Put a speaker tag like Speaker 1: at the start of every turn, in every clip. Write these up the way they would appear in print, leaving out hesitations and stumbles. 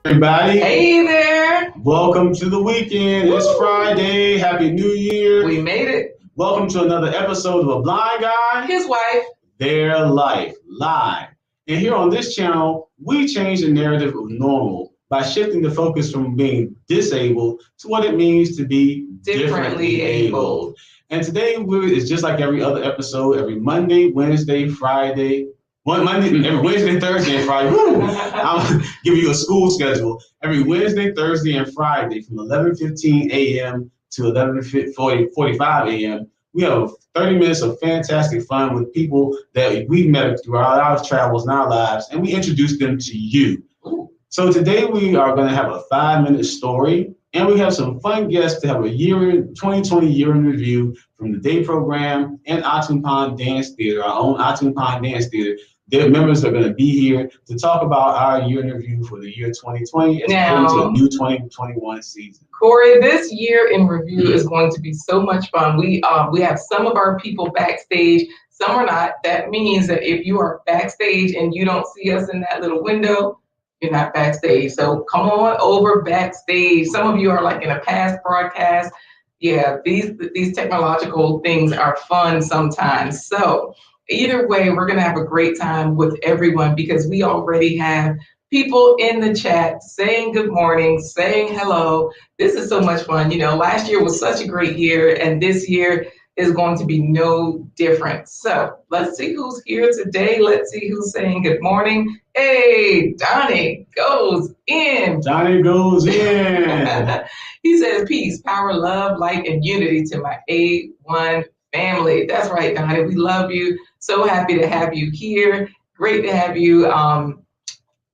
Speaker 1: Everybody.
Speaker 2: Hey there.
Speaker 1: Welcome to the weekend. It's Friday. Happy New Year.
Speaker 2: We made it.
Speaker 1: Welcome to another episode of A Blind Guy,
Speaker 2: His wife,
Speaker 1: Their Life, live. And here on this channel, we change the narrative of normal by shifting the focus from being disabled to what it means to be differently abled. And today it's just like every other episode, every Monday, Wednesday, Friday. Every Wednesday, Thursday, and Friday. I'll give you a school schedule. Every Wednesday, Thursday, and Friday from 11:15 a.m. to 11:45 a.m. We have 30 minutes of fantastic fun with people that we've met throughout our travels and our lives, and we introduce them to you. So today we are going to have a 5-minute story, and we have some fun guests to have a 2020 year in review from the day program and Atumpan Dance Theater, our own Atumpan Dance Theater. Their members are going to be here to talk about our year in review for the year 2020 as opposed to the new 2021 season.
Speaker 2: Corey, this year in review is going to be so much fun. We have some of our people backstage, some are not. That means that if you are backstage and you don't see us in that little window, you're not backstage. So come on over backstage. Some of you are like in a past broadcast. Yeah, these technological things are fun sometimes. So either way, we're going to have a great time with everyone because we already have people in the chat saying good morning, saying hello. This is so much fun. You know, last year was such a great year, and this year is going to be no different. So let's see who's here today. Let's see who's saying good morning. Hey, Donnie goes in.
Speaker 1: Donnie goes in.
Speaker 2: He says, peace, power, love, light, and unity to my A1 family. That's right, Donnie. We love you. So happy to have you here. Great to have you.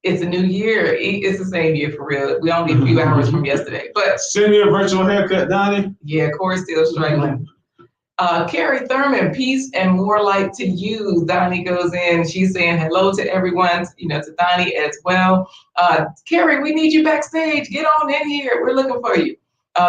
Speaker 2: It's a new year. It's the same year for real. We only a few hours from yesterday. But
Speaker 1: send me a virtual haircut, Donnie.
Speaker 2: Yeah, Corey's still struggling. Kerri, Thurman, peace and more light to you. Donnie goes in. She's saying hello to everyone, to Donnie as well. Kerri, we need you backstage. Get on in here. We're looking for you.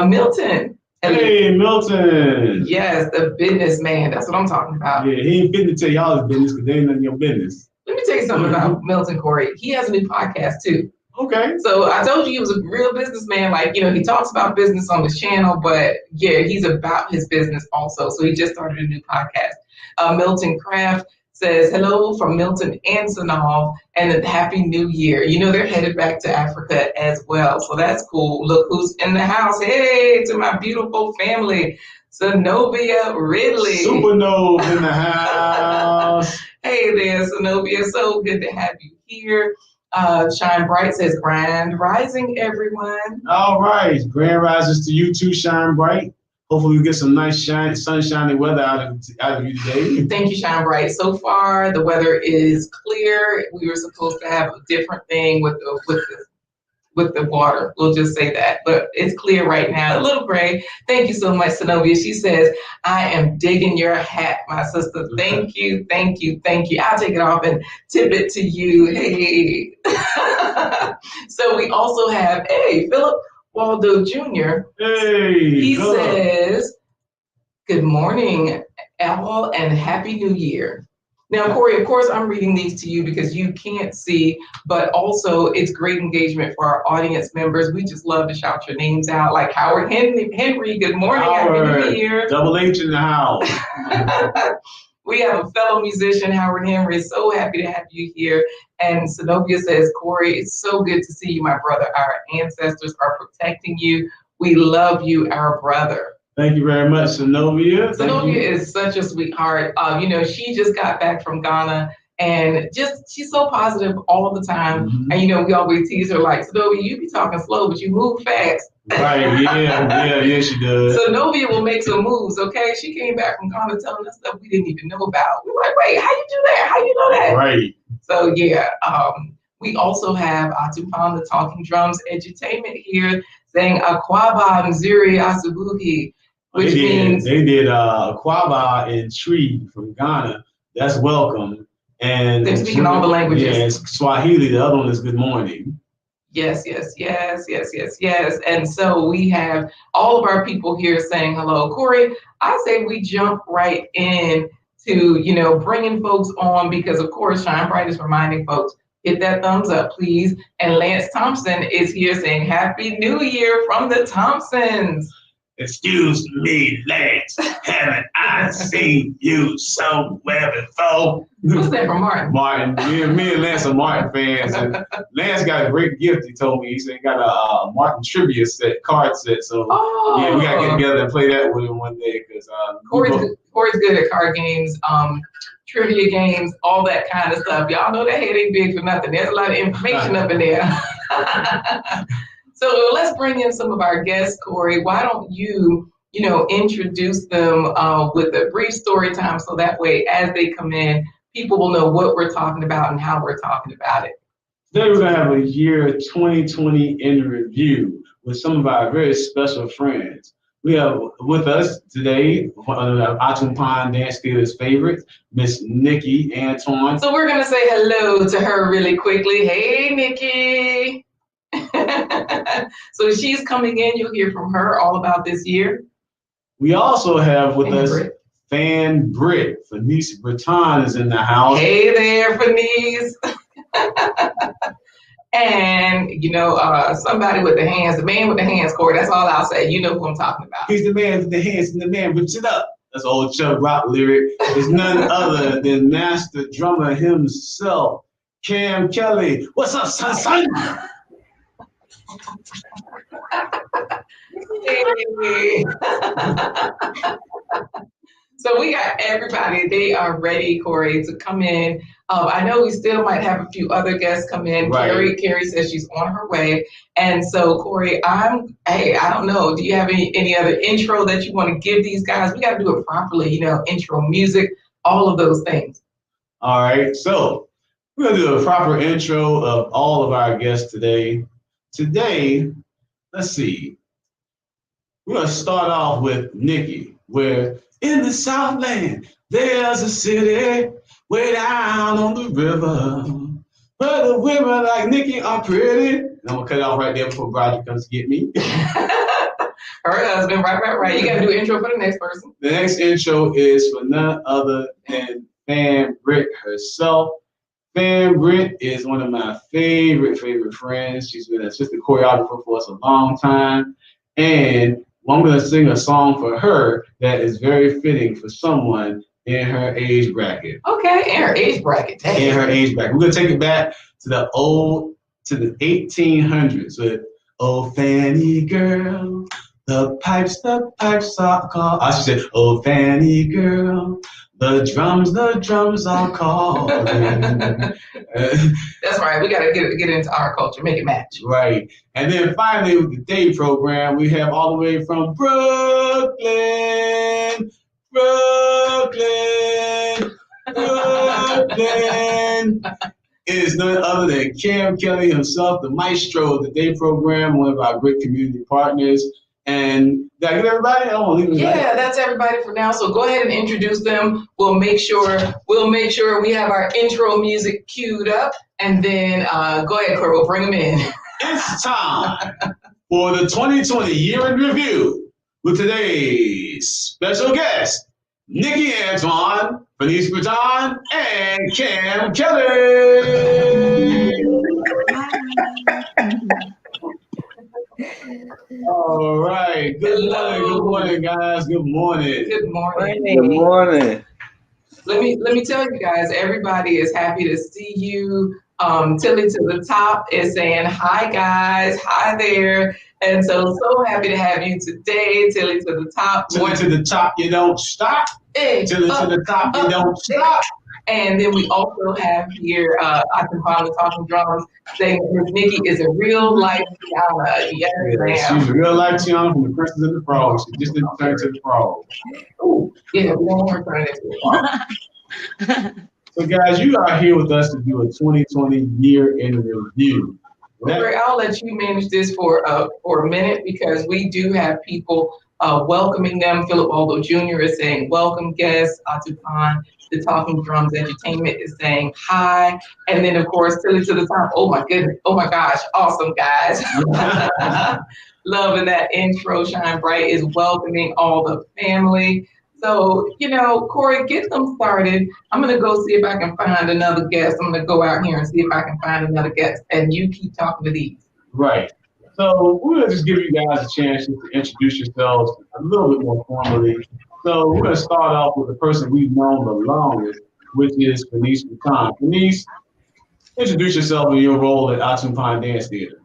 Speaker 2: Milton.
Speaker 1: Hey, Milton.
Speaker 2: Yes, the businessman. That's what I'm talking about.
Speaker 1: Yeah, he ain't fitting to tell y'all his business because they ain't none of your business.
Speaker 2: Let me tell you something about Milton, Corey. He has a new podcast too.
Speaker 1: Okay.
Speaker 2: So I told you he was a real businessman. Like, he talks about business on his channel, but yeah, he's about his business also. So he just started a new podcast. Milton Craft says, hello from Milton and Sanal and a happy new year. They're headed back to Africa as well. So that's cool. Look who's in the house. Hey, to my beautiful family, Zenobia Ridley.
Speaker 1: Supernova in the house.
Speaker 2: Hey there, Zenobia. So good to have you here. Shine Bright says, grand rising, everyone.
Speaker 1: All right. Grand rises to you too, Shine Bright. Hopefully we get some nice sunshiny weather out of you today.
Speaker 2: Thank you, Shine Bright. So far, the weather is clear. We were supposed to have a different thing with the water. We'll just say that. But it's clear right now. A little gray. Thank you so much, Zenobia. She says, I am digging your hat, my sister. Thank you, thank you, thank you. I'll take it off and tip it to you. Hey. So we also have, Philip Waldo Jr.
Speaker 1: Hey.
Speaker 2: He says, good morning, all, and happy new year. Now, Corey, of course, I'm reading these to you because you can't see, but also it's great engagement for our audience members. We just love to shout your names out, like Howard Henry, good morning,
Speaker 1: Howard,
Speaker 2: happy new year.
Speaker 1: Double H in the house.
Speaker 2: We have a fellow musician, Howard Henry. So happy to have you here. And Zenobia says, Corey, it's so good to see you, my brother. Our ancestors are protecting you. We love you, our brother.
Speaker 1: Thank you very much, Zenobia.
Speaker 2: Zenobia is such a sweetheart. She just got back from Ghana and she's so positive all the time.
Speaker 1: Mm-hmm.
Speaker 2: And, we always tease her like, Zenobia, you be talking slow, but you move fast.
Speaker 1: Right, yeah, she does.
Speaker 2: Zenobia will make some moves, okay? She came back from Ghana telling us stuff we didn't even know about. We're like, wait, how you do that? How you know that?
Speaker 1: Right.
Speaker 2: So, yeah, we also have Atumpan the Talking Drums Edutainment here saying Akwaba Mzuri Asubuhi. Which means
Speaker 1: they did Kwaba and Tree from Ghana. That's welcome. And
Speaker 2: they're speaking all the languages.
Speaker 1: Yes, Swahili. The other one is good morning.
Speaker 2: Yes. And so we have all of our people here saying hello. Corey, I say we jump right in to, bringing folks on because, of course, Shine Bright is reminding folks hit that thumbs up, please. And Lance Thompson is here saying Happy New Year from the Thompsons.
Speaker 1: Excuse me, Lance. Haven't I seen you somewhere before?
Speaker 2: What's that from Martin?
Speaker 1: Martin. Me and Lance are Martin fans. And Lance got a great gift, he told me. He said he got a Martin trivia card set. So, yeah, we got to get together and play that with him one day. Because
Speaker 2: Corey's good at card games, trivia games, all that kind of stuff. Y'all know that head ain't big for nothing. There's a lot of information up in there. So let's bring in some of our guests, Corey. Why don't you, introduce them with a brief story time so that way as they come in, people will know what we're talking about and how we're talking about it.
Speaker 1: Today we're going to have a year 2020 in review with some of our very special friends. We have with us today one of Atumpan Dance Theater's favorites, Miss Nikki Antoine.
Speaker 2: So we're going to say hello to her really quickly. Hey, Nikki. So she's coming in. You'll hear from her all about this year. We also have with us Fan Brit. Fannese Britton is in the house. Hey there, Fannese. And, somebody with the hands, the man with the hands, Corey, that's all I'll say. You know who I'm talking about.
Speaker 1: He's the man with the hands and the man rips it up. That's old Chuck Rock lyric. It's none other than master drummer himself, Kerri. What's up, son?
Speaker 2: Hey. So we got everybody. They are ready, Corey, to come in. I know we still might have a few other guests come in. Right. Kerri says she's on her way. And so, Corey, I don't know. Do you have any other intro that you want to give these guys? We got to do it properly, intro music, all of those things.
Speaker 1: All right. So we're going to do a proper intro of all of our guests today. Today, let's see. We're going to start off with Nikki, where in the Southland, there's a city way down on the river. Where the women like Nikki are pretty. And I'm going to cut it off right there before Roger comes to get me.
Speaker 2: Her husband, right. You got to do an intro for the next person.
Speaker 1: The next intro is for none other than Fan Brit herself. Fan Brit is one of my favorite friends. She's been an assistant choreographer for us a long time. And I'm going to sing a song for her that is very fitting for someone in her age bracket.
Speaker 2: Okay, in her age bracket. Dang. In
Speaker 1: her age bracket. We're going to take it back to the 1800s with "Oh Fanny girl, the pipes are called." I should say, "Oh Fanny girl, the drums are calling."
Speaker 2: That's right. We got to get into our culture, make it match.
Speaker 1: Right. And then finally, with the day program, we have all the way from Brooklyn. It is none other than Kerri himself, the maestro of the day program, one of our great community partners. And did I get everybody? I don't want to leave anybody.
Speaker 2: Yeah, that's everybody for now. So go ahead and introduce them. We'll make sure we have our intro music queued up, and then go ahead, Kerri. We'll bring them in.
Speaker 1: It's time for the 2020 year in review with today's special guest, Nikki Antoine, Fannese Britton, and Kerri. All right. Good morning, guys. Good morning.
Speaker 2: Good morning.
Speaker 3: Good morning.
Speaker 2: Let me tell you guys, everybody is happy to see you. Tilly to the top is saying, hi guys, hi there. And so happy to have you today. Tilly to the top.
Speaker 1: Tilly to the top, you don't stop.
Speaker 2: Hey,
Speaker 1: Tilly to the top, you don't stop.
Speaker 2: And then we also have here Antoine talking drums saying that Nikki is a real life Tiana. Yes, ma'am.
Speaker 1: She's a real life Tiana from the Princess and the Frog. She just didn't turn to the frog.
Speaker 2: Oh, yeah, we don't want her turning into the frog.
Speaker 1: So guys, you are here with us to do a 2020 year in review.
Speaker 2: I'll let you manage this for a minute because we do have people welcoming them. Philip Aldo Jr. is saying, welcome guests. Atumpan, the Talking Drums Edutainment is saying hi. And then of course, Tilly to the top. Oh my goodness. Oh my gosh. Awesome guys. Loving that intro. Shine Bright is welcoming all the family. So, Corey, get them started. I'm going to go see if I can find another guest. I'm going to go out here and see if I can find another guest. And you keep talking to these.
Speaker 1: Right. So we're going to just give you guys a chance to introduce yourselves a little bit more formally. So we're going to start off with the person we've known the longest, which is Fannese Britton. Fannese, introduce yourself and your role at Atumpan Dance Theater.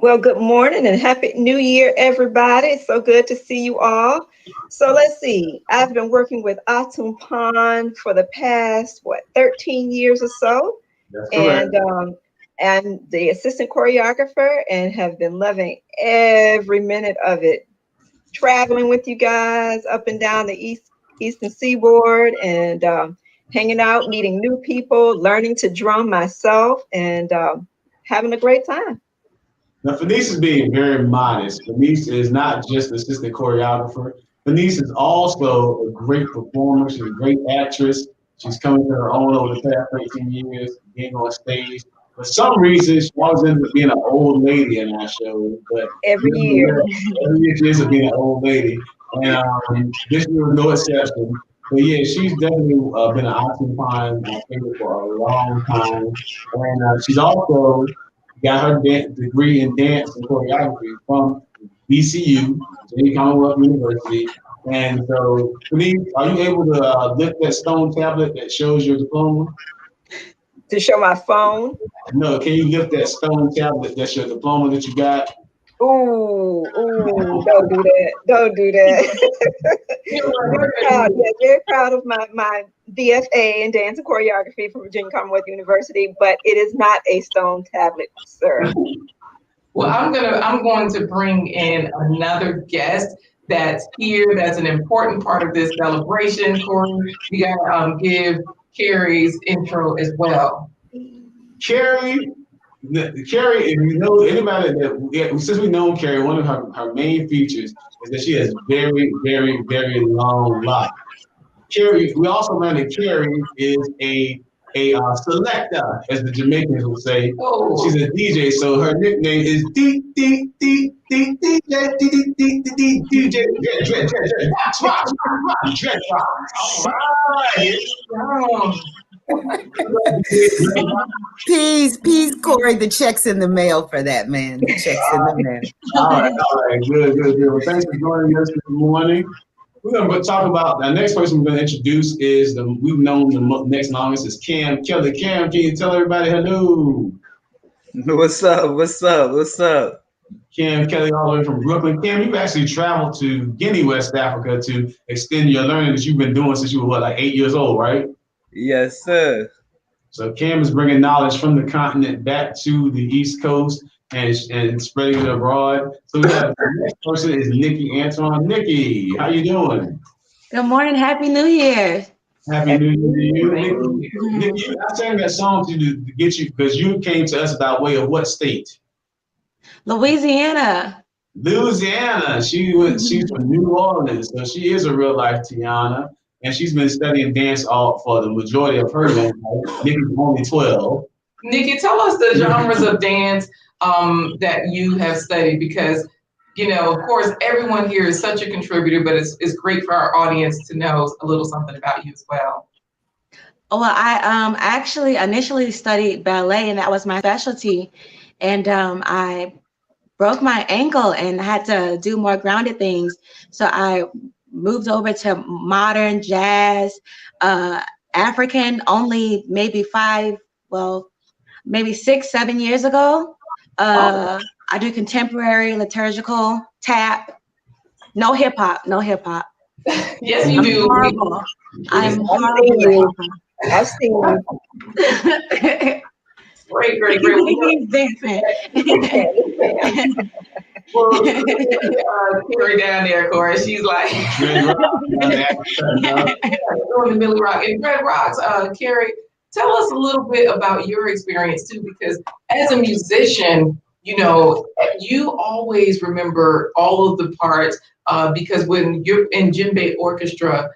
Speaker 3: Well, good morning and happy new year, everybody. It's so good to see you all. So let's see. I've been working with Atumpan for the past, 13 years or so.
Speaker 1: That's correct.
Speaker 3: And I'm the assistant choreographer and have been loving every minute of it. Traveling with you guys up and down the eastern seaboard and hanging out, meeting new people, learning to drum myself, and having a great time.
Speaker 1: Now, Fannese is being very modest. Fannese is not just an assistant choreographer. Fannese is also a great performer. She's a great actress. She's coming to her own over the past 13 years, being on stage. For some reason, she always ends up being an old lady in our show. But
Speaker 3: every year
Speaker 1: she ends up being an old lady. And this year was no exception. But yeah, she's definitely been an Atumpan favorite for a long time. And she's also got her degree in dance and choreography from BCU, Virginia Commonwealth University. And so, Fannese, are you able to lift that stone tablet that shows your diploma?
Speaker 3: To show my phone?
Speaker 1: No, can you lift that stone tablet that's your diploma that you got?
Speaker 3: Ooh, don't do that. Don't do that. Very proud of my BFA in dance and choreography from Virginia Commonwealth University, but it is not a stone tablet, sir.
Speaker 2: Well, I'm going to bring in another guest that's here. That's an important part of this celebration. Corey, you gotta give Kerri's intro as well.
Speaker 1: Kerri, if you know anybody since we've known Kerri, one of her main features is that she has very, very, very long life. Kerri, we also learned that Kerri is a selector, as the Jamaicans will say.
Speaker 2: Oh.
Speaker 1: She's a DJ, so her nickname is DJ.
Speaker 4: Peace, Corey. The check's in the mail for that, man. The check's in the mail.
Speaker 1: All right. Good. Well, thanks for joining us this morning. We're going to talk about the next person we're going to introduce is we've known the next longest is Kelly. Cam, can you tell everybody hello?
Speaker 4: What's up?
Speaker 1: Kelly, all the way from Brooklyn. Cam, you actually traveled to Guinea, West Africa to extend your learning that you've been doing since you were 8 years old, right?
Speaker 4: Yes, sir.
Speaker 1: So Cam is bringing knowledge from the continent back to the East Coast and spreading it abroad. So we have the next person is Nikki Antoine. Nikki, how you doing?
Speaker 5: Good morning. Happy New Year.
Speaker 1: Happy New Year to you. Nikki, I sang that song to get you because you came to us by way of what state?
Speaker 5: Louisiana.
Speaker 1: She's from New Orleans, so she is a real life Tiana. And she's been studying dance for the majority of her life. Nikki's only 12.
Speaker 2: Nikki, tell us the genres of dance that you have studied, because of course everyone here is such a contributor, but it's great for our audience to know a little something about you as well.
Speaker 5: Well, I actually initially studied ballet, and that was my specialty, and I broke my ankle and had to do more grounded things, so I moved over to modern jazz, African, only maybe 6, 7 years ago. I do contemporary, liturgical, tap, no hip hop.
Speaker 2: Yes, you do.
Speaker 5: Horrible. I'm horrible.
Speaker 3: I've seen you.
Speaker 2: Great. Well, Kerri down there, Corey. She's like doing the Millie Rock and Red Rocks. Kerri, tell us a little bit about your experience too, because as a musician, you always remember all of the parts because when you're in djembe orchestra,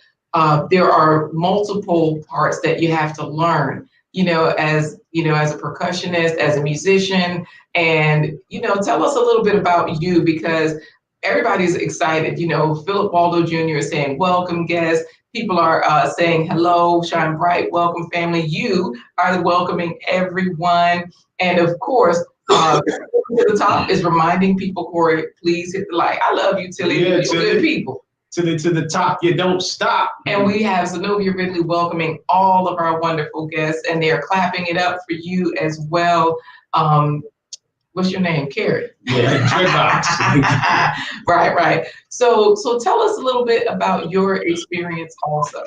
Speaker 2: there are multiple parts that you have to learn. As a percussionist, as a musician, and tell us a little bit about you, because everybody's excited. You know, Philip Waldo Jr. is saying, welcome guests. People are saying, hello, shine bright, welcome family. You are welcoming everyone. And of course, to the top is reminding people, Corey, please hit the like. I love you, Tilly.
Speaker 1: Yeah,
Speaker 2: You're good people.
Speaker 1: To the top, you don't stop.
Speaker 2: And we have Zenobia Ridley welcoming all of our wonderful guests, and they're clapping it up for you as well. What's your name? Kerri.
Speaker 1: Yeah, Dreadbox.
Speaker 2: Right. So tell us a little bit about your experience also.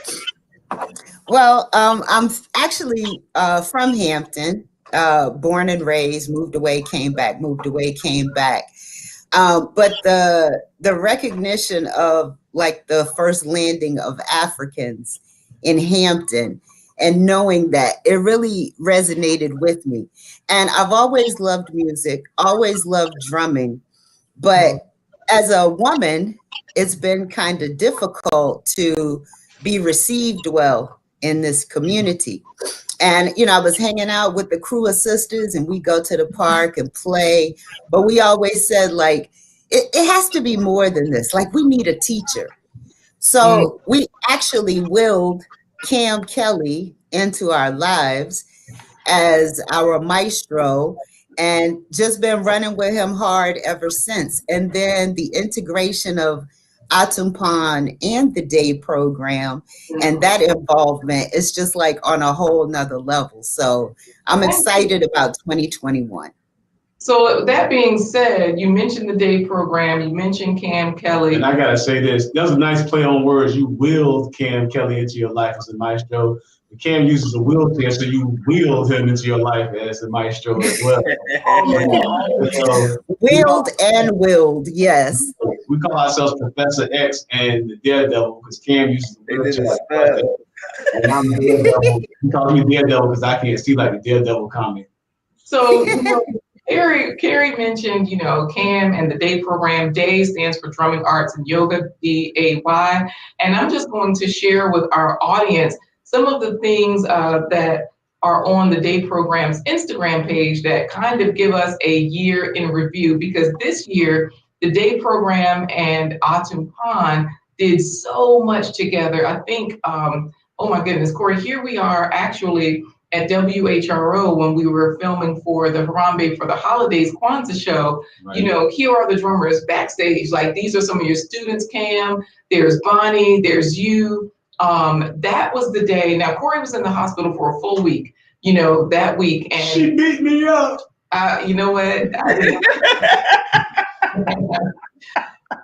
Speaker 4: Well, I'm actually from Hampton, born and raised, moved away, came back, moved away, came back. But the recognition of like the first landing of Africans in Hampton and knowing that, it really resonated with me. And I've always loved music, always loved drumming. But as a woman, it's been kind of difficult to be received well in this community. And, you know, I was hanging out with the crew of sisters and we go to the park and play. But we always said, like, it has to be more than this. Like, we need a teacher. So we actually willed Cam Kelly into our lives as our maestro and just been running with him hard ever since. And then the integration of Atumpan and the day program and that involvement is just like on a whole nother level. So I'm excited about 2021.
Speaker 2: So that being said, you mentioned the day program, you mentioned Cam Kelly.
Speaker 1: And I gotta say this, that was a nice play on words. You willed Cam Kelly into your life as a maestro. Cam uses a wheelchair, so you wheeled him into your life as a maestro as well.
Speaker 4: Wheeled and willed, yes.
Speaker 1: We call ourselves Professor X and the Daredevil because Cam uses a wheelchair. And I'm Daredevil. He calls me Daredevil because I can't see like the Daredevil comic.
Speaker 2: So, you know, Kerri mentioned, you know, Cam and the day program. Day stands for Drumming Arts and Yoga, DAY. And I'm just going to share with our audience some of the things that are on the day program's Instagram page that kind of give us a year in review, because this year, the day program and Atumpan did so much together. I think, oh my goodness, Corey, here we are actually at WHRO when we were filming for the Harambe for the Holidays Kwanzaa show. Right. You know, here are the drummers backstage. Like, these are some of your students, Cam. There's Bonnie, there's you. That was the day. Now, Corey was in the hospital for a full week, you know, that week. And
Speaker 1: she beat me up.
Speaker 2: You know what?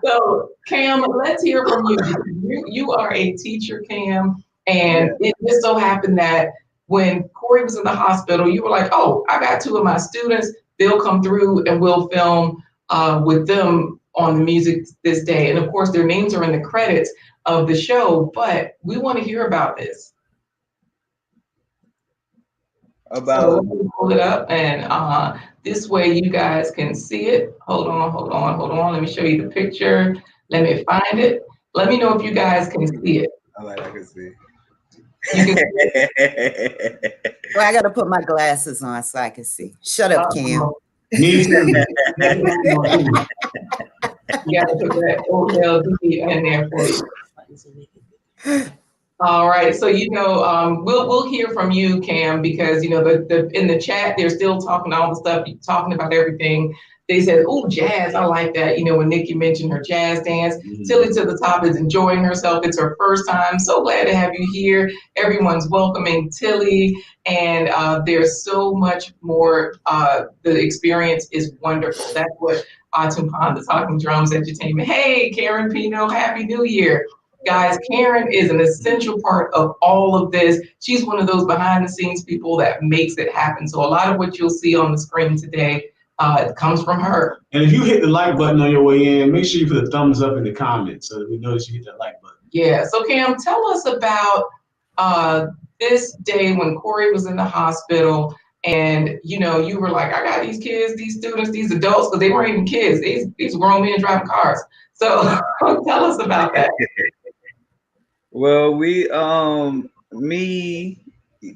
Speaker 2: So, Cam, let's hear from you. You are a teacher, Cam, and it just so happened that when Corey was in the hospital, you were like, oh, I got two of my students. They'll come through and we'll film with them on the music this day. And of course, their names are in the credits of the show, but we want to hear about this. So pull it up, and this way you guys can see it. Hold on. Let me show you the picture. Let me find it. Let me know if you guys can see it.
Speaker 6: I can see.
Speaker 2: You can see it.
Speaker 4: Well, I got to put my glasses on so I can see. Shut up, Cam.
Speaker 1: Me too.
Speaker 2: You got to put that OLD in there for you. All right, so you know, we'll hear from you, Cam, because you know the in the chat they're still talking all the stuff, talking about everything. They said, "Oh, jazz, I like that." You know, when Nikki mentioned her jazz dance, Tilly to the top is enjoying herself. It's her first time. So glad to have you here. Everyone's welcoming Tilly, and there's so much more. The experience is wonderful. That's what Atumpan, the Talking Drums Entertainment. Hey, Karen Pino, Happy New Year. Guys, Karen is an essential part of all of this. She's one of those behind the scenes people that makes it happen. So a lot of what you'll see on the screen today comes from her.
Speaker 1: And if you hit the like button on your way in, make sure you put a thumbs up in the comments so that we know that you hit that like button.
Speaker 2: Yeah, so Cam, tell us about this day when Corey was in the hospital and, you know, you were like, I got these kids, these students, these adults, because they weren't even kids. These grown men driving cars. So tell us about that.
Speaker 6: Well,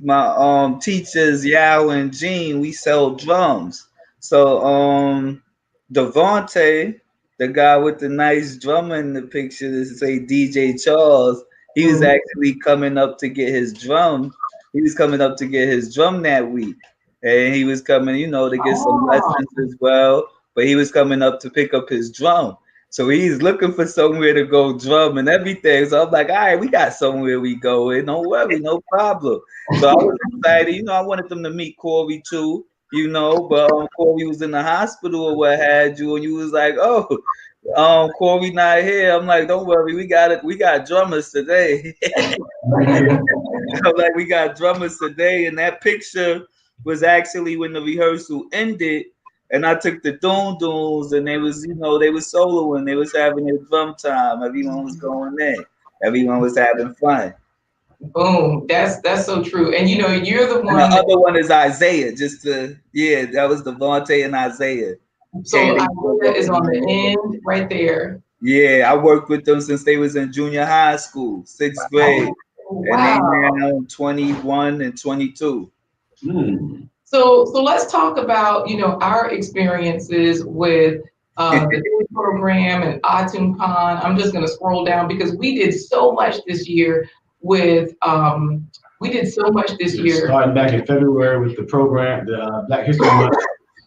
Speaker 6: my teachers, Yao and Jean, we sell drums. So Devontae, the guy with the nice drummer in the picture that say DJ Charles, he was actually coming up to get his drum. He was coming up to get his drum that week. And he was coming, you know, to get some lessons as well. But he was coming up to pick up his drum. So he's looking for somewhere to go drum and everything. So I'm like, all right, we got somewhere we go in. Don't worry, no problem. So I was excited. You know, I wanted them to meet Corey too, you know, but Corey was in the hospital or what had you, and you was like, oh, Corey not here. I'm like, don't worry, we got it. We got drummers today. I'm like, we got drummers today. And that picture was actually when the rehearsal ended. And I took the doon-doons, and they was, you know, they was soloing, they was having their drum time. Everyone was going in. Everyone was having fun.
Speaker 2: Boom. That's so true. And you know, you're the one.
Speaker 6: And the other one is Isaiah. That was Devontae and Isaiah.
Speaker 2: So Isaiah is on the end right there.
Speaker 6: Yeah, I worked with them since they was in junior high school, 6th grade.
Speaker 2: Wow.
Speaker 6: And they now 21 and 22.
Speaker 2: So let's talk about, you know, our experiences with the program and Atumpan. I'm just going to scroll down because we did so much this year with
Speaker 1: Starting back in February with the program, the Black History Month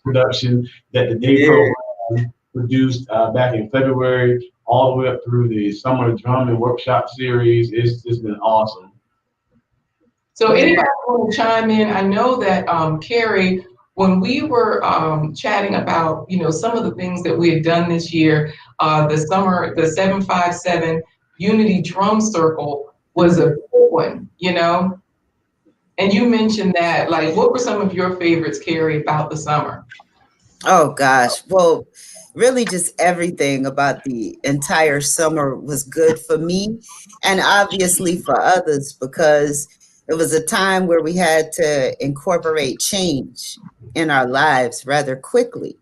Speaker 1: production that the day program produced back in February, all the way up through the summer drum and workshop series. It's been awesome.
Speaker 2: So anybody want to chime in? I know that Kerri, when we were chatting about, you know, some of the things that we had done this year, the 757 Unity Drum Circle was a good one, you know? And you mentioned that, like, what were some of your favorites, Kerri, about the summer?
Speaker 4: Oh gosh, well, really just everything about the entire summer was good for me and obviously for others, because it was a time where we had to incorporate change in our lives rather quickly.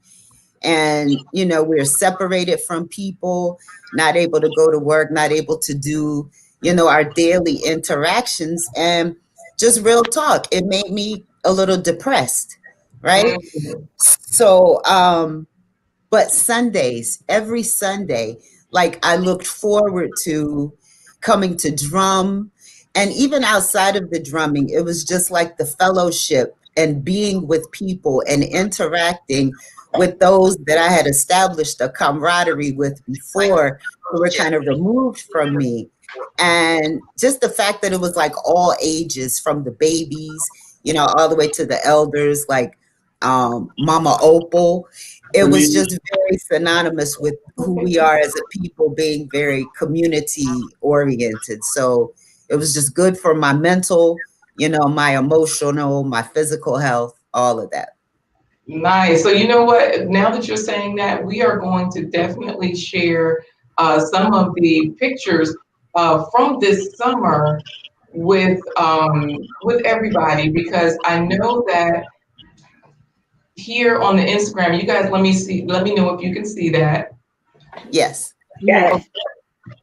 Speaker 4: And, you know, we're separated from people, not able to go to work, not able to do, you know, our daily interactions. And just real talk, it made me a little depressed, right? So, but Sundays, every Sunday, like I looked forward to coming to drum. And even outside of the drumming, it was just like the fellowship and being with people and interacting with those that I had established a camaraderie with before, who were kind of removed from me. And just the fact that it was like all ages, from the babies, you know, all the way to the elders, like Mama Opal. It was just very synonymous with who we are as a people, being very community oriented. So it was just good for my mental, you know, my emotional, my physical health, all of that.
Speaker 2: Nice. So you know what? Now that you're saying that, we are going to definitely share some of the pictures from this summer with everybody, because I know that here on the Instagram, you guys, let me know if you can see that.
Speaker 4: Yes.
Speaker 3: Yes.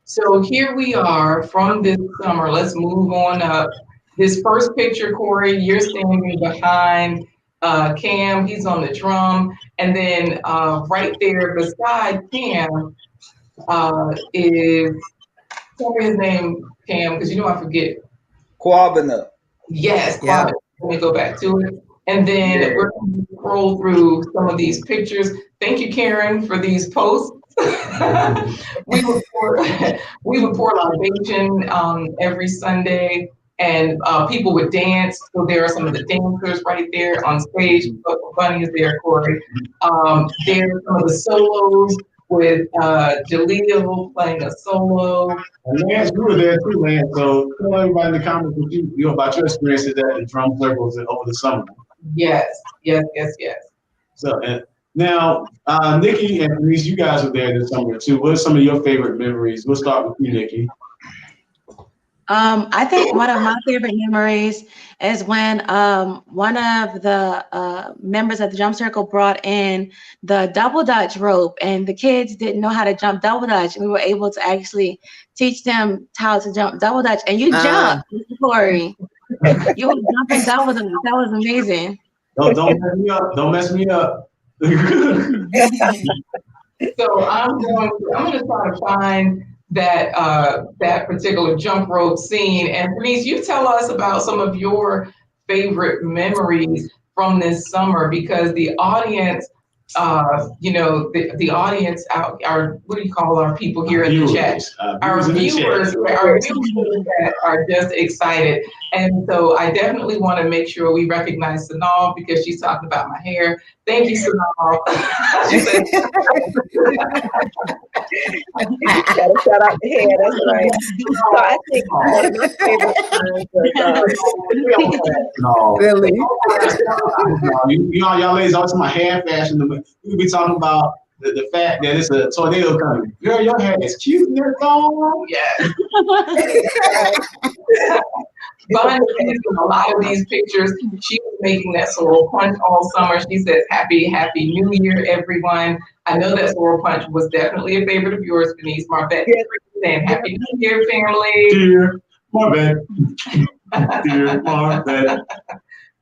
Speaker 2: So here we are from this summer. Let's move on up. This first picture, Corey, you're standing behind Cam. He's on the drum. And then right there beside Cam is, tell me his name, Cam, because you know I forget.
Speaker 6: Kwabena.
Speaker 2: Yes,
Speaker 4: Yeah.
Speaker 2: let me go back to it. And then we're going to scroll through some of these pictures. Thank you, Karen, for these posts. we would pour libation every Sunday, and people would dance. So there are some of the dancers right there on stage. Bunny is there, Corey. There are some of the solos with Jaleel playing a solo.
Speaker 1: And Lance, you were there too, Lance. So tell everybody in the comments what you know about your experiences at the drum circles over the summer.
Speaker 2: Yes.
Speaker 1: So now, Nikki and Fannese, you guys were there this summer too. What are some of your favorite memories? We'll start with you, Nikki.
Speaker 5: I think one of my favorite memories is when one of the members of the drum circle brought in the double dutch rope, and the kids didn't know how to jump double dutch, and we were able to actually teach them how to jump double dutch. And you jumped, Corey. You were jumping double dutch. That was amazing.
Speaker 1: Don't mess me up. Don't mess me up.
Speaker 2: So I'm going to try to find that particular jump rope scene. And Fannese, you tell us about some of your favorite memories from this summer, because the audience, the audience, our what do you call our people here in the chat? Our viewers that are just excited. And so I definitely want to make sure we recognize Sanal, because she's talking about my hair. Thank you, Sanal. She said,
Speaker 3: Gotta shout out the hair, that's right. So I think one of my favorite times was
Speaker 1: No.
Speaker 4: Really?
Speaker 1: Y'all ladies always my hair fashion. We be talking about the fact that it's a tornado coming. Girl, your hair is cute and it's on.
Speaker 2: yeah. Behind the scenes in a lot of these pictures, she was making that sorrel punch all summer. She says, Happy New Year, everyone. I know that sorrel punch was definitely a favorite of yours, Fannese. Marvette saying Happy New Year, family.
Speaker 1: Dear Marvette. Dear Marvette.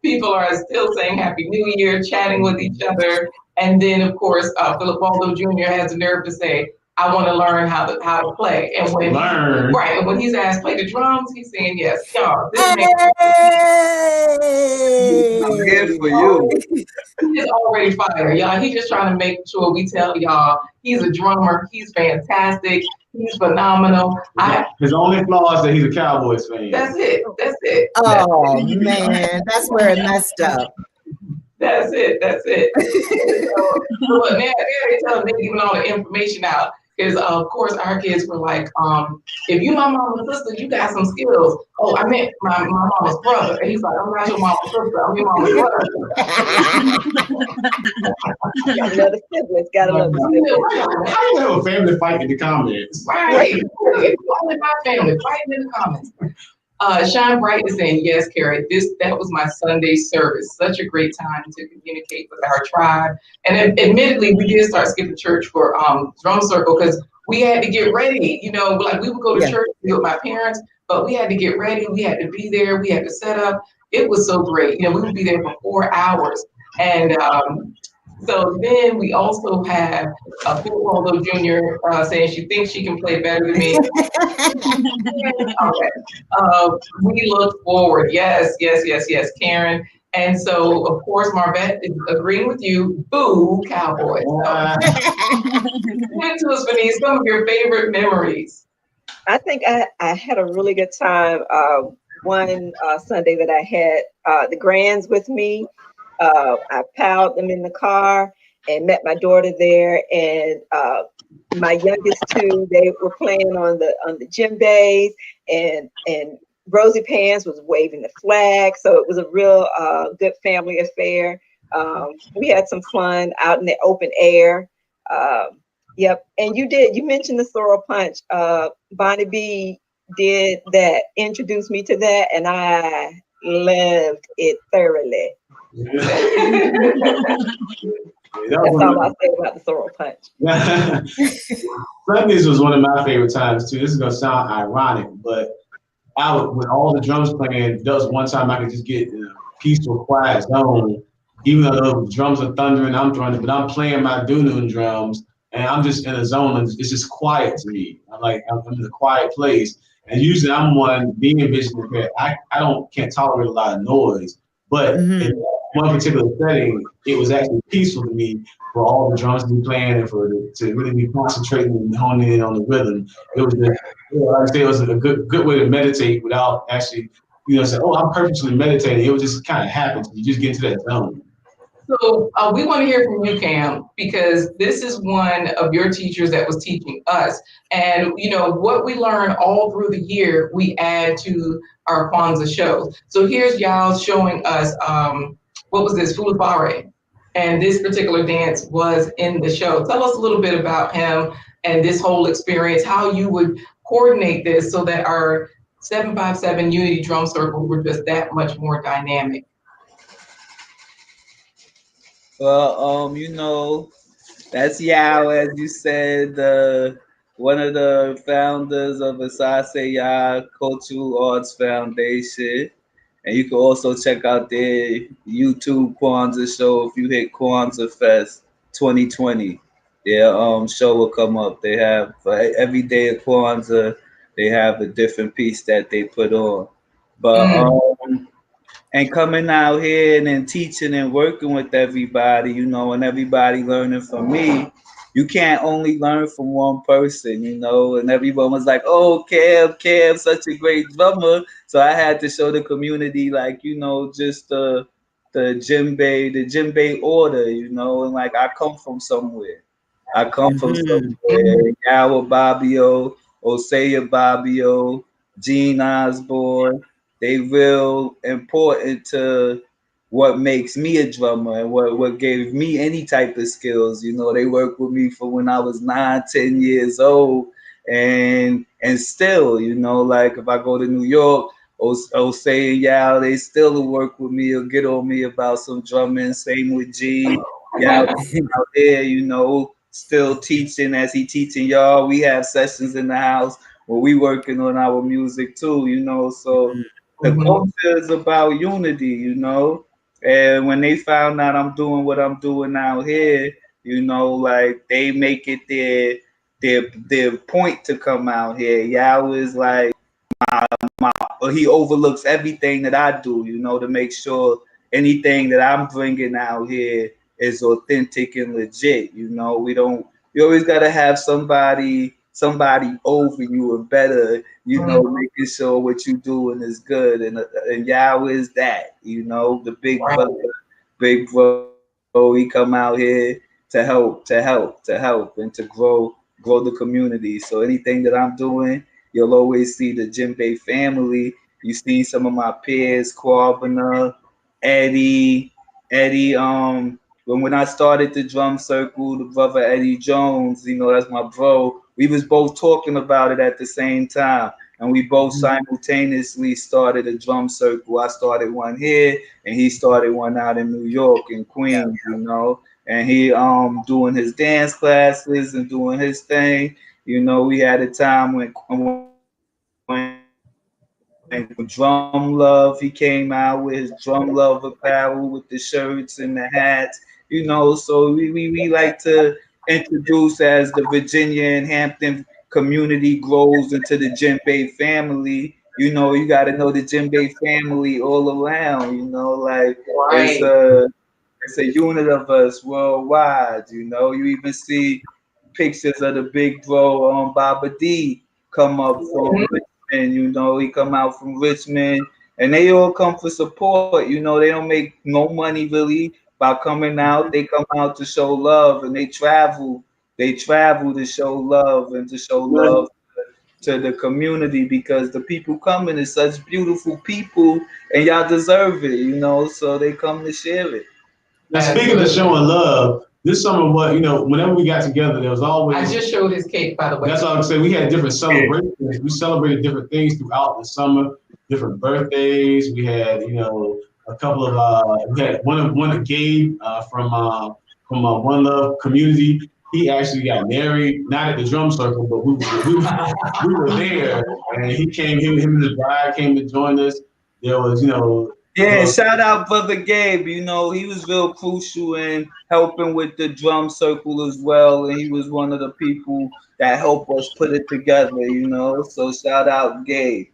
Speaker 2: People are still saying Happy New Year, chatting with each other. And then, of course, Philip Waldo Jr. has the nerve to say, I want to learn how to play. And when and when he's asked play the drums, he's saying yes. Y'all, this makes
Speaker 6: I'm good for you.
Speaker 2: He's already fired, y'all. He's just trying to make sure we tell y'all he's a drummer. He's fantastic. He's phenomenal.
Speaker 1: His only flaw is that he's a Cowboys fan.
Speaker 2: That's it. That's it.
Speaker 4: Oh man, that's where it messed up.
Speaker 2: That's it. So now they're telling me giving all the information out. Because of course our kids were like, if you my mama's sister, you got some skills. Oh, I meant my mama's brother. And he's like, I'm not your mama's sister, I'm your mama's brother.
Speaker 3: gotta love the siblings, gotta love the siblings.
Speaker 1: How you have a family fight in the comments?
Speaker 2: Right. It's only my family fighting in the comments. Shine Bright is saying, yes, Kerri, that was my Sunday service. Such a great time to communicate with our tribe. And admittedly, we did start skipping church for drum circle because we had to get ready. Like we would go to church with my parents, but we had to get ready. We had to be there. We had to set up. It was so great. We would be there for 4 hours. And so then we also have Phil Waldo Jr. Saying she thinks she can play better than me. We look forward. Yes, Karen. And so, of course, Marvette is agreeing with you. Boo, Cowboys. Talk to us, Fannese, some of your favorite memories.
Speaker 3: I think I had a really good time. One Sunday that I had the grands with me. I piled them in the car and met my daughter there, and my youngest two, they were playing on the djembes, and Rosie Pans was waving the flag, so it was a real good family affair. We had some fun out in the open air. Yep, and you mentioned the sorrel punch. Bonnie B did that, introduced me to that, and I loved it thoroughly. That's all I'll say about the sorrel punch.
Speaker 1: Sundays was one of my favorite times too. This is gonna sound ironic, but when all the drums playing, there was one time I could just get in a peaceful, quiet zone. Even though the drums are thundering, I'm drumming, but I'm playing my doo-doo drums, and I'm just in a zone, and it's just quiet to me. I'm in a quiet place, and usually I'm one being visually impaired. I can't tolerate a lot of noise. But in one particular setting, it was actually peaceful to me for all the drums to be playing and to really be concentrating and honing in on the rhythm. It was just, like I say, it was a good way to meditate without actually, saying, oh, I'm purposely meditating. It would just kind of happen. You just get into that zone.
Speaker 2: So we want to hear from you, Cam, because this is one of your teachers that was teaching us. And, what we learn all through the year, we add to our Kwanzaa shows. So here's y'all showing us, what was this, Fulabare? And this particular dance was in the show. Tell us a little bit about him and this whole experience, how you would coordinate this so that our 757 Unity Drum Circle were just that much more dynamic.
Speaker 6: Well, that's Yao, as you said, one of the founders of Asase Ya Cultural Arts Foundation. And you can also check out their YouTube Kwanzaa show if you hit Kwanzaa Fest 2020. their show will come up. They have every day of Kwanzaa, they have a different piece that they put on. But and coming out here and then teaching and working with everybody, and everybody learning from me. You can't only learn from one person, and everyone was like, oh, Kev, such a great drummer. So I had to show the community, like, just the djembe order, and like I come from somewhere. I come from somewhere. Yawa Babio, Osea Babio, Gene Osborne. They real important to what makes me a drummer and what gave me any type of skills. They worked with me from when I was 9, 10 years old. And still, like if I go to New York, Osei and Yao, they still will work with me or get on me about some drumming. Same with G. Yao out there, still teaching as he teaching y'all. We have sessions in the house where we working on our music too, so the culture is about unity, and when they found out I'm doing what I'm doing out here, like they make it their point to come out here. Yao is like he overlooks everything that I do, to make sure anything that I'm bringing out here is authentic and legit. We always got to have somebody over you and better, making sure what you doing is good. And Yao is that, the big bro, he come out here to help and to grow the community. So anything that I'm doing, you'll always see the Djembe family. You see some of my peers, Kwabena, Eddie. When I started the drum circle, the brother Eddie Jones, that's my bro. We was both talking about it at the same time, and we both simultaneously started a drum circle. I started one here, and he started one out in New York, in Queens, And he doing his dance classes and doing his thing. We had a time when Drum Love, he came out with his Drum Love apparel with the shirts and the hats, so we like to introduce as the Virginia and Hampton community grows into the Djembe family. You got to know the Djembe family all around, like it's a unit of us worldwide, You even see pictures of the big bro Baba D come up from Richmond, he come out from Richmond, and they all come for support. They don't make no money really by coming out. They come out to show love, and they travel. They travel to show love and to show love to the community, because the people coming is such beautiful people, and y'all deserve it, so they come to share it.
Speaker 1: Now, speaking of showing love, this summer, whenever we got together, there was always.
Speaker 2: I just showed his cake, by the way.
Speaker 1: That's all I'm saying. We had different celebrations. We celebrated different things throughout the summer, different birthdays. We had, a couple of. We had one of Gabe from One Love community. He actually got married, not at the drum circle, but we were there, and he came. Him and his bride came to join us. There was,
Speaker 6: Yeah, shout out brother Gabe. He was real crucial in helping with the drum circle as well, and he was one of the people that helped us put it together. So shout out Gabe.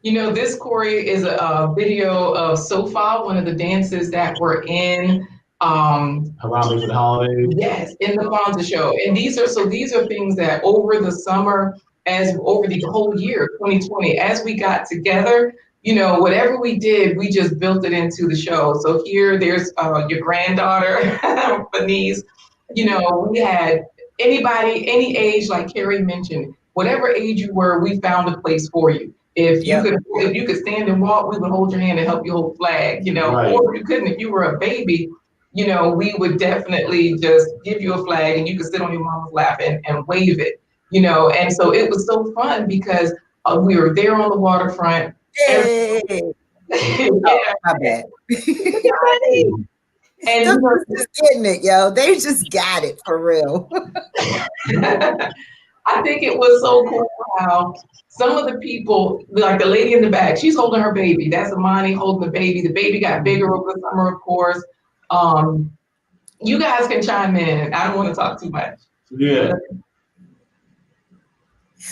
Speaker 2: This, Corey, is a video of Sofa, one of the dances that were in
Speaker 1: Harambe for the holidays.
Speaker 2: Yes, in the Kwanzaa show. And these are things that over the summer, as over the whole year, 2020, as we got together, whatever we did, we just built it into the show. So here, there's your granddaughter, Fannese. We had anybody, any age, like Kerri mentioned, whatever age you were, we found a place for you. If you could stand and walk, we would hold your hand and help you hold the flag,
Speaker 1: Right.
Speaker 2: Or if you couldn't, if you were a baby, we would definitely just give you a flag and you could sit on your mama's lap and wave it, And so it was so fun because we were there on the waterfront.
Speaker 4: Yay!
Speaker 2: Yeah.
Speaker 4: My bad.
Speaker 2: And
Speaker 4: just getting it, yo. They just got it for real.
Speaker 2: I think it was so cool how some of the people, like the lady in the back, she's holding her baby. That's Amani holding the baby. The baby got bigger over the summer, of course. You guys can chime in. I don't want to talk too much.
Speaker 1: Yeah.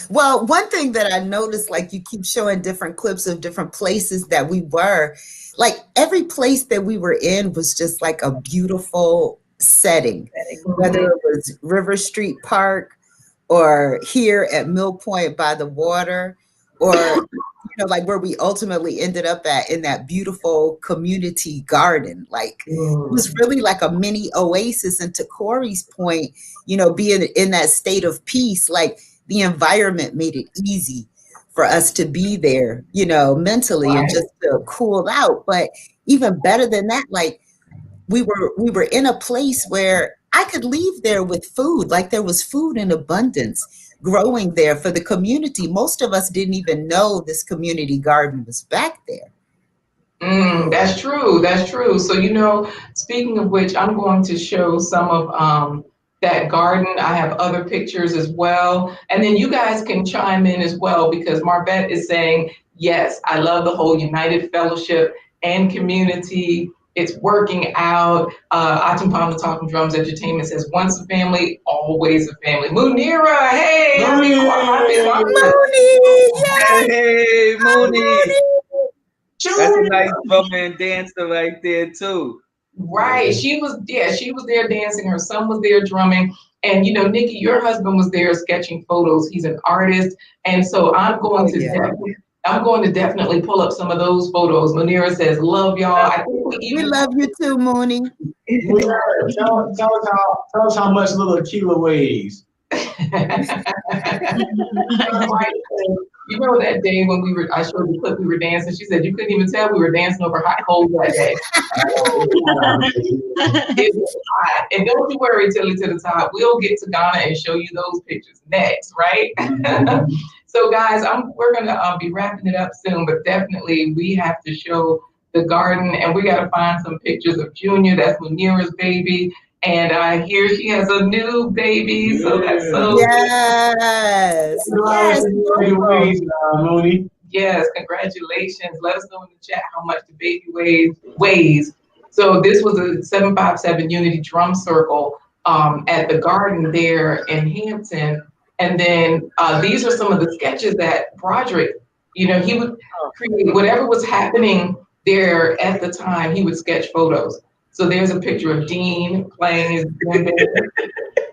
Speaker 4: Well, one thing that I noticed, like you keep showing different clips of different places that we were, like every place that we were in was just like a beautiful setting, whether it was River Street Park or here at Mill Point by the water, or like where we ultimately ended up at in that beautiful community garden. Like it was really like a mini oasis. And to Corey's point, being in that state of peace, like the environment made it easy for us to be there, mentally and just to cool out. But even better than that, like we were in a place where I could leave there with food. Like there was food in abundance growing there for the community. Most of us didn't even know this community garden was back there.
Speaker 2: That's true. That's true. So, speaking of which, I'm going to show some of that garden. I have other pictures as well. And then you guys can chime in as well, because Marvette is saying, yes, I love the whole United Fellowship and community. It's working out. Atumpan the Talking Drums Edutainment says, once a family, always a family. Munira, hey!
Speaker 1: Mooney!
Speaker 6: Hey, Mooney! That's a nice drummer and dancer right there too.
Speaker 2: Right. She was there dancing. Her son was there drumming. And Nikki, your husband was there sketching photos. He's an artist. And so I'm going to definitely pull up some of those photos. Munira says, love y'all. I think
Speaker 4: we love you too, Mooney.
Speaker 1: Tell us how much little Akila weighs.
Speaker 2: That day when I showed the clip, we were dancing. She said you couldn't even tell we were dancing over hot coals that day. It was hot. And don't you worry, Tilly to the top. We'll get to Ghana and show you those pictures next, right? So guys, we're gonna be wrapping it up soon, but definitely we have to show the garden, and we gotta find some pictures of Junior. That's Munira's baby. And I hear she has a new baby, so that's so
Speaker 4: yes.
Speaker 1: Mooney.
Speaker 2: Yes, congratulations. Let us know in the chat how much the baby weighs. So this was a 757 Unity Drum Circle at the garden there in Hampton. And then these are some of the sketches that Broderick, he would create whatever was happening there at the time. He would sketch photos. So there's a picture of Dean playing his djembe.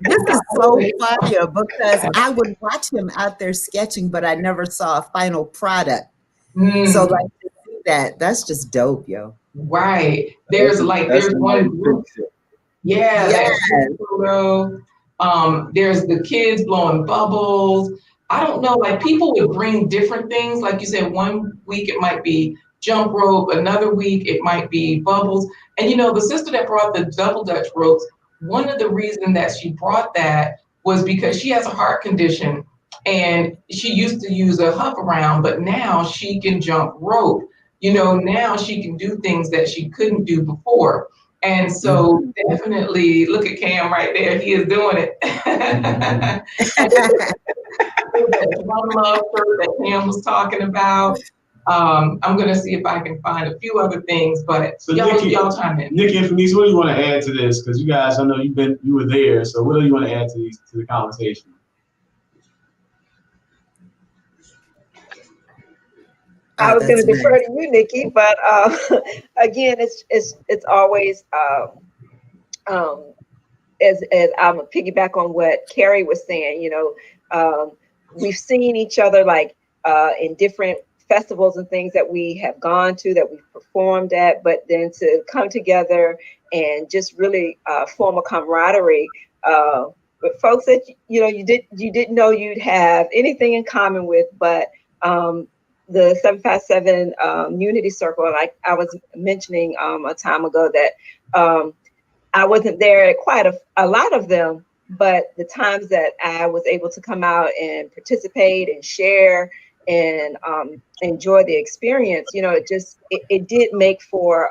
Speaker 4: This is so funny because I would watch him out there sketching, but I never saw a final product. So like to see that's just dope, yo.
Speaker 2: Right. There's one group. Yeah.
Speaker 4: Yes.
Speaker 2: Photo. There's the kids blowing bubbles. I don't know, like people would bring different things. Like you said, one week it might be jump rope, another week it might be bubbles. And the sister that brought the double Dutch ropes, one of the reasons that she brought that was because she has a heart condition and she used to use a huff around, but now she can jump rope. Now she can do things that she couldn't do before. And so definitely look at Cam right there. He is doing it. One love shirt that Cam was talking about. I'm gonna see if I can find a few other things, but so y'all chime in.
Speaker 1: Nikki and Fannese, what do you want to add to this? Because you guys, I know you were there. So what do you want to add to the conversation?
Speaker 3: I was going to defer to you, Nikki, but again, it's always as I'm gonna piggyback on what Kerri was saying. We've seen each other like in different festivals and things that we have gone to, that we've performed at, but then to come together and just really form a camaraderie with folks that you didn't know you'd have anything in common with, but the 757 Unity Circle, like I was mentioning a time ago, that I wasn't there at quite a lot of them, but the times that I was able to come out and participate and share and enjoy the experience, it did make for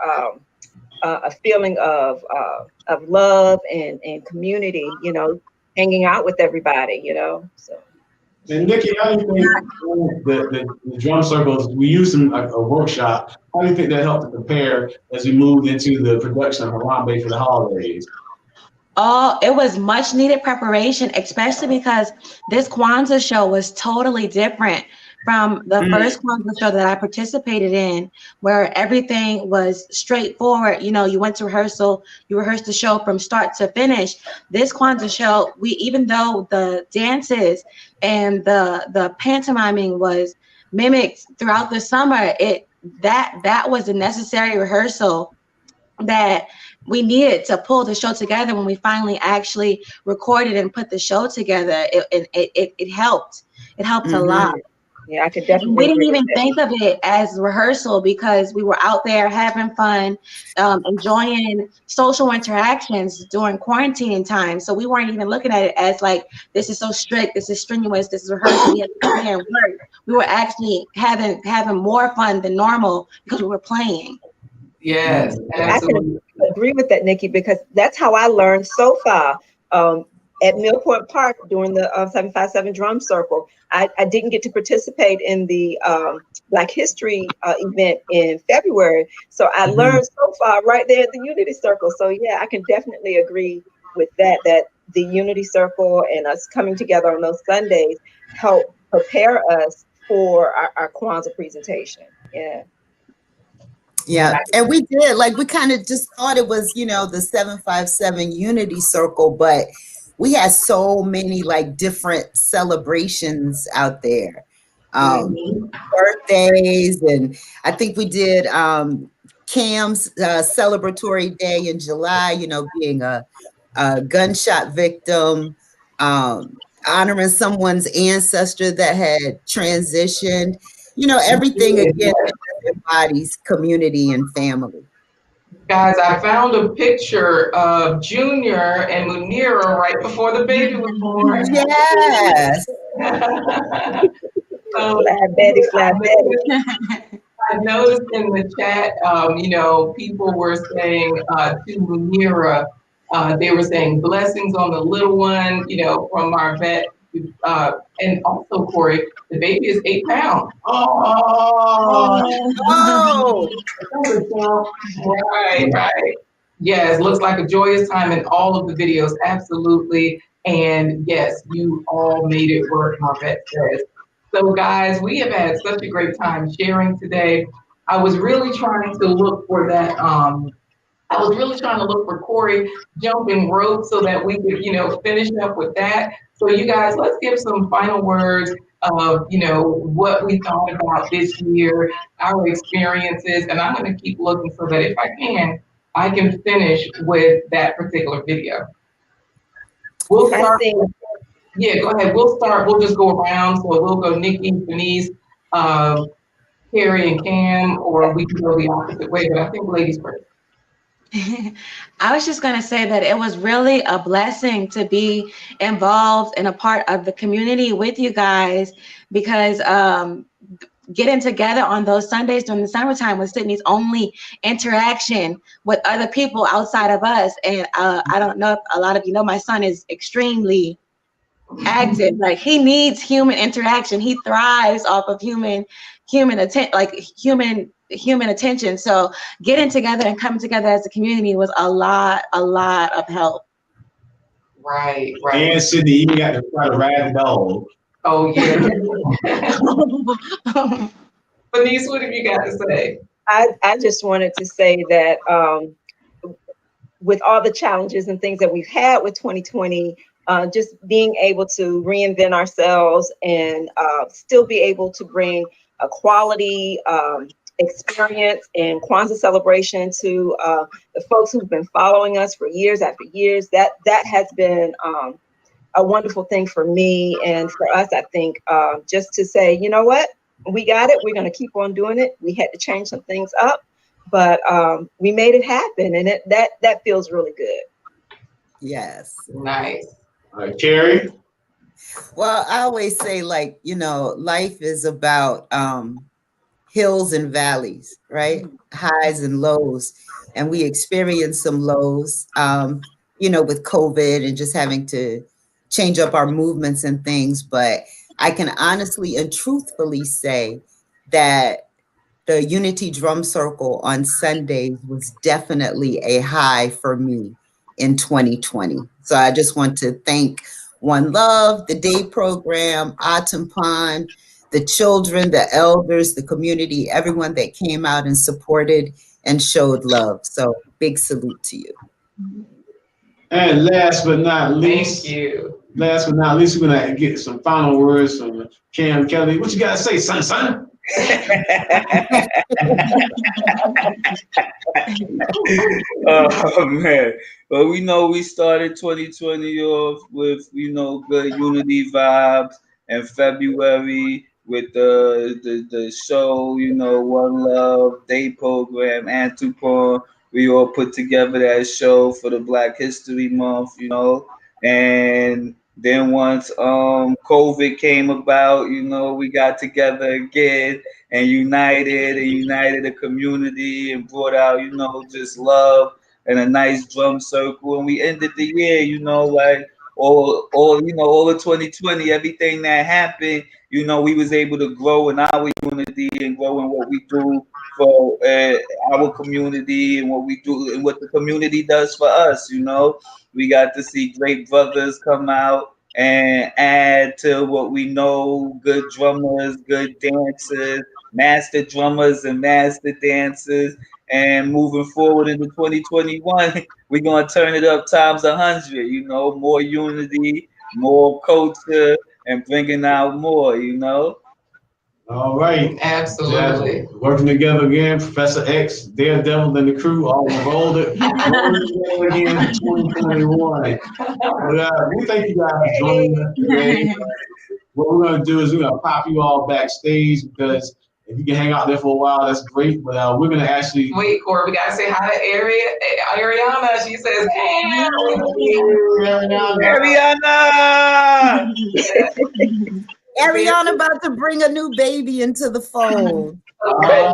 Speaker 3: a feeling of love and community, hanging out with everybody, so.
Speaker 1: And Nikki, how do you think the drum circles, we used them like a workshop, how do you think that helped to prepare as we moved into the production of Harambe for the holidays?
Speaker 5: Oh, it was much needed preparation, especially because this Kwanzaa show was totally different from the first Kwanzaa show that I participated in, where everything was straightforward. You know, you went to rehearsal, you rehearsed the show from start to finish. This Kwanzaa show, even though the dances and the pantomiming was mimicked throughout the summer, that was a necessary rehearsal that we needed to pull the show together. When we finally actually recorded and put the show together, it helped. It helped a lot.
Speaker 3: Yeah, I could definitely.
Speaker 5: We didn't even think of it as rehearsal because we were out there having fun, enjoying social interactions during quarantine time. So we weren't even looking at it as like, this is so strict, this is strenuous, this is rehearsal, we have to come here and work. We were actually having more fun than normal because we were playing.
Speaker 2: Yes, absolutely.
Speaker 3: I can agree with that, Nikki, because that's how I learned so far. At Millport Park during the 757 drum circle, I didn't get to participate in the Black History event in February. So I learned so far right there at the Unity Circle. So yeah, I can definitely agree with that the Unity Circle and us coming together on those Sundays help prepare us for our Kwanzaa presentation. Yeah.
Speaker 4: Yeah, and we did, like, we kind of just thought it was, you know, the 757 Unity Circle, but we had so many like different celebrations out there. Birthdays, and I think we did Cam's celebratory day in July, you know, being a gunshot victim, honoring someone's ancestor that had transitioned. You know, everything again embodies community and family.
Speaker 2: Guys, I found a picture of Junior and Munira right before the baby was born.
Speaker 4: Yes.
Speaker 3: Flat Betty.
Speaker 2: I noticed in the chat, you know, people were saying to Munira, they were saying blessings on the little one, you know, from our vet. And also, Corey, the baby is 8 pounds. Right. Yes, looks like a joyous time in all of the videos, absolutely. And yes, you all made it work, my vet says. So guys, we have had such a great time sharing today. I was really trying to look for that, I was really trying to look for Corey jumping rope so that we could, you know, finish up with that. So you guys, let's give some final words of, you know, what we thought about this year, our experiences, and I'm going to keep looking so that if I can finish with that particular video. We'll start. Yeah, go ahead. We'll start. We'll just go around. So we'll go Nikki, Fannese, Kerri, and Cam, or we can go the opposite way. But I think ladies first.
Speaker 5: I was just going to say that it was really a blessing to be involved and a part of the community with you guys, because getting together on those Sundays during the summertime was Sydney's only interaction with other people outside of us. And I don't know if a lot of you know, my son is extremely active. Like, he needs human interaction. He thrives off of human attention. So getting together and coming together as a community was a lot of help.
Speaker 2: Right.
Speaker 1: And Sydney even got to try to ride the dog.
Speaker 2: Oh yeah. Fannese, what have you got to say?
Speaker 3: I just wanted to say that with all the challenges and things that we've had with 2020, just being able to reinvent ourselves and still be able to bring a quality experience and Kwanzaa celebration to the folks who've been following us for years after years, that has been a wonderful thing for me and for us. I think just to say, you know what, we got it. We're going to keep on doing it. We had to change some things up, but we made it happen, and that feels really good.
Speaker 4: Yes.
Speaker 2: Nice.
Speaker 1: All right, Kerri.
Speaker 4: Well, I always say, like, you know, life is about hills and valleys, right? Highs and lows. And we experienced some lows, you know, with COVID and just having to change up our movements and things. But I can honestly and truthfully say that the Unity Drum Circle on Sundays was definitely a high for me. in 2020. So I just want to thank One Love, the day program, Atumpan, the children, the elders, the community, everyone that came out and supported and showed love. So big salute to you.
Speaker 1: And last but not least,
Speaker 2: Thank you.
Speaker 1: Last but not least, we're gonna get some final words from Cam Kelly. What you gotta say, son?
Speaker 6: Oh man. Well, we know we started 2020 off with, good unity vibes, and February with the show, One Love Day program, Antoine. We all put together that show for the Black History Month, and then once COVID came about, we got together again and united the community and brought out, just love and a nice drum circle. And we ended the year, like all of 2020, everything that happened, we was able to grow in our unity and grow in what we do for our community and what we do and what the community does for us. We got to see great brothers come out and add to what we know, good drummers, good dancers, master drummers and master dancers. And moving forward into 2021, we're going to turn it up times 100, more unity, more culture, and bringing out more,
Speaker 1: All right.
Speaker 2: Absolutely.
Speaker 1: Working together again, Professor X, Daredevil, and the crew all rolled it again in 2021. We thank you guys for joining us today. What we're going to do is we're going to pop you all backstage, because if you can hang out there for a while, that's great. But we're going to actually...
Speaker 2: Wait, Corey, we got to say hi to Ariana. She says, hey,
Speaker 6: Ariana!
Speaker 4: Ariana about to bring a new baby into the fold.
Speaker 6: Yes.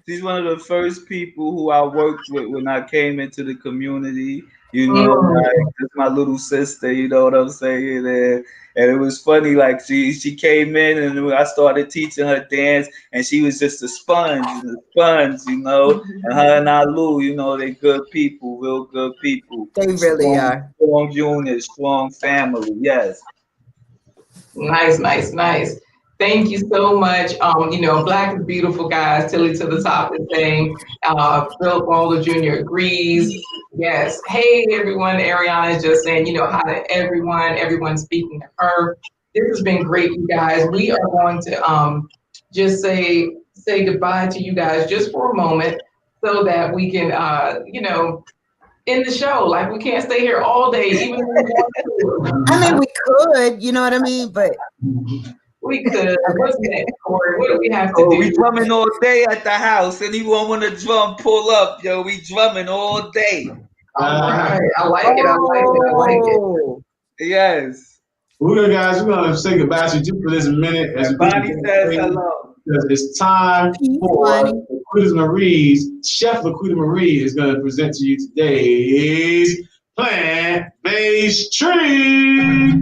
Speaker 6: She's one of the first people who I worked with when I came into the community. Like, just my little sister, you know what I'm saying? And it was funny, like she came in and I started teaching her dance, and she was just a sponge, and her and Alu, they good people, real good people.
Speaker 4: They really are.
Speaker 6: Strong unit, strong family, yes.
Speaker 2: Nice. Thank you so much. Black is beautiful, guys. Tilly to the top is saying, Philip Waldo Jr. agrees. Yes. Hey, everyone. Ariana is just saying, hi to everyone. Everyone's speaking to her. This has been great, you guys. We are going to just say goodbye to you guys just for a moment, so that we can, end the show. Like, we can't stay here all day, even if we want to.
Speaker 4: I mean, we could, you know what I mean? But
Speaker 2: we could. What's next, Corey? What do we have to do?
Speaker 6: We drumming all day at the house. Anyone want to drum, pull up, yo. We drumming all day.
Speaker 2: All right. I like it.
Speaker 6: Yes.
Speaker 1: We're going to say goodbye to you just for this minute. As
Speaker 6: Bonnie says hello.
Speaker 1: Because it's time for LaQuita Marie's, Chef LaQuita Marie is going to present to you today's plant-based treat.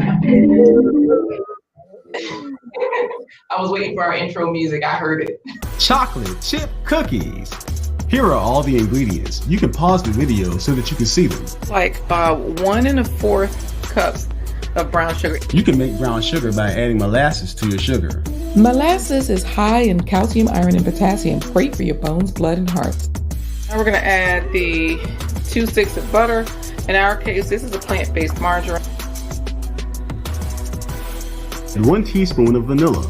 Speaker 2: I was waiting for our intro music. I heard it.
Speaker 1: Chocolate chip cookies. Here are all the ingredients. You can pause the video so that you can see them.
Speaker 2: Like 1 1/4 cups of brown sugar.
Speaker 1: You can make brown sugar by adding molasses to your sugar.
Speaker 7: Molasses is high in calcium, iron, and potassium. Great for your bones, blood, and heart.
Speaker 2: Now we're going to add the 2 sticks of butter. In our case, this is a plant-based margarine.
Speaker 1: And 1 teaspoon of vanilla.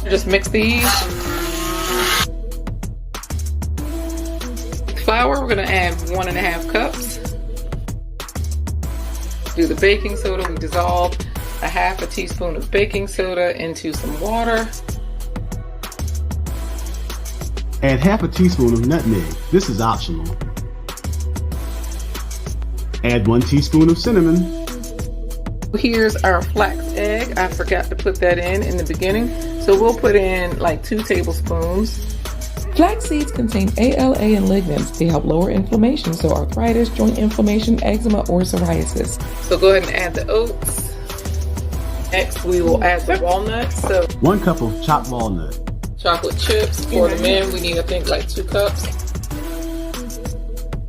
Speaker 2: Just mix these. Flour, we're going to add 1 1/2 cups. Do the baking soda. We dissolve 1/2 teaspoon of baking soda into some water.
Speaker 1: Add 1/2 teaspoon of nutmeg. This is optional. Add 1 teaspoon of cinnamon.
Speaker 2: Here's our flax egg. I forgot to put that in the beginning. So we'll put in like 2 tablespoons.
Speaker 7: Flax seeds contain ALA and lignans. They help lower inflammation, so arthritis, joint inflammation, eczema, or psoriasis.
Speaker 2: So go ahead and add the oats. Next, we will add the walnuts. So
Speaker 1: 1 cup of chopped walnut.
Speaker 2: chocolate chips. For the men, we need, I think, like 2 cups.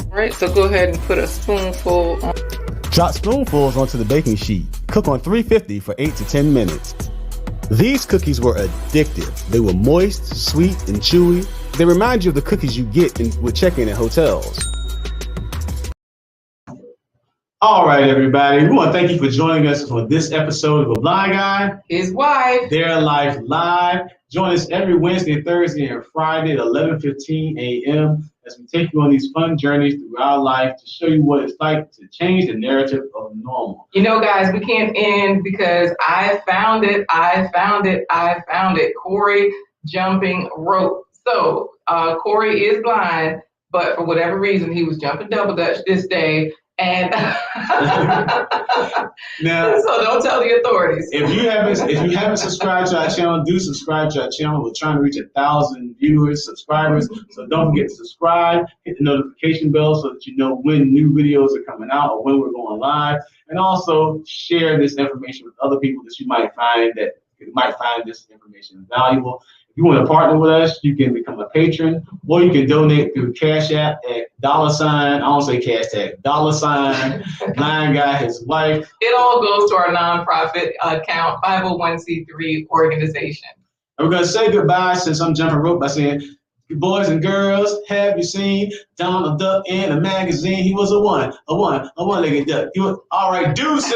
Speaker 2: All right, so go ahead and put a spoonful on.
Speaker 1: Drop spoonfuls onto the baking sheet. Cook on 350 for 8 to 10 minutes. These cookies were addictive. They were moist, sweet, and chewy. They remind you of the cookies you get with check-in at hotels. All right, everybody. We want to thank you for joining us for this episode of A Blind Guy,
Speaker 2: His Wife,
Speaker 1: Their Life Live. Join us every Wednesday, Thursday, and Friday at 11:15 a.m. as we take you on these fun journeys through our life to show you what it's like to change the narrative of normal.
Speaker 2: You know, guys, we can't end because I found it. Corey jumping rope. So Corey is blind, but for whatever reason, he was jumping double dutch this day. And
Speaker 1: now,
Speaker 2: so don't tell the authorities.
Speaker 1: If you haven't subscribed to our channel, do subscribe to our channel. We're trying to reach 1,000 viewers, subscribers. So don't forget to subscribe, hit the notification bell so that you know when new videos are coming out or when we're going live. And also share this information with other people that you might find this information valuable. If you want to partner with us, you can become a patron, or you can donate through Cash App at $, I don't say cash tag, $, Blind Guy, His Wife.
Speaker 2: It all goes to our nonprofit account, 501c3 organization.
Speaker 1: And we're going to say goodbye since I'm jumping rope by saying, boys and girls, have you seen Donald Duck in a magazine? He was a one-legged duck. All right, deuces.